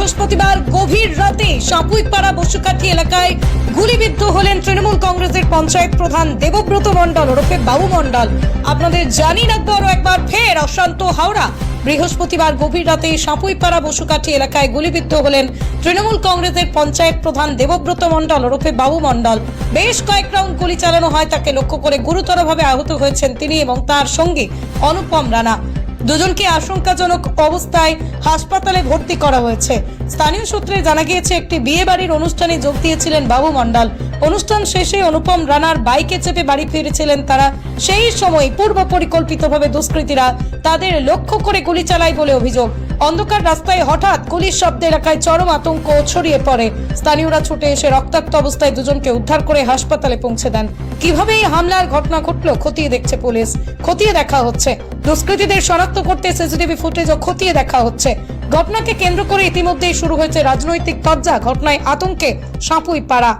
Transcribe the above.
বৃহস্পতিবার গভীর রাতে সাপুইপাড়া বসুকাঠি এলাকায় গুলিবিদ্ধ হলেন তৃণমূল কংগ্রেসের পঞ্চায়েত প্রধান দেবব্রত মণ্ডল ওরফে বাবু মণ্ডল। আপনাদের জানি রাখবো আরো একবার ফের অশান্ত হাওড়া। বৃহস্পতিবার গভীর রাতে সাপুইপাড়া বসুকাঠি এলাকায় গুলিবিদ্ধ হলেন তৃণমূল কংগ্রেসের পঞ্চায়েত প্রধান দেবব্রত মণ্ডল ওরফে বাবু মণ্ডল। বেশ কয়েক রাউন্ড গুলি চালানো হয়, তাকে লক্ষ্য করে গুরুতরভাবে আহত হয়েছেন তিনি এবং তার সঙ্গে অনুপম রানা। দুজনকে আশঙ্কাজনক অবস্থায় হাসপাতালে ভর্তি করা হয়েছে। স্থানীয় সূত্রে জানা গিয়েছে একটি বিয়ে বাড়ির অনুষ্ঠানে যোগ দিয়েছিলেন বাবু মণ্ডল। অনুষ্ঠান শেষে অনুপম রানার বাইকে চেপে বাড়ি ফিরেছিলেন তারা। সেই সময় পূর্ব পরিকল্পিতভাবে দুষ্কৃতীরা তাদের লক্ষ্য করে গুলি চালায় বলে অভিযোগ। অন্ধকার রাস্তায় হঠাৎ গুলির শব্দে এলাকায় চরম আতঙ্ক ছড়িয়ে পড়ে। স্থানীয়রা ছুটে এসে রক্তাক্ত অবস্থায় দুজনকে উদ্ধার করে হাসপাতালে পৌঁছে দেন। কিভাবে এই হামলার ঘটনা ঘটলো খতিয়ে দেখছে পুলিশ, খতিয়ে দেখা হচ্ছে। দুষ্কৃতীদের শনাক্ত করতে সিসিটিভি ফুটেজও খতিয়ে দেখা হচ্ছে। ঘটনাকে কেন্দ্র করে ইতিমধ্যেই শুরু হয়েছে রাজনৈতিক তরজা। ঘটনায় আতঙ্কে সাপুইপাড়া।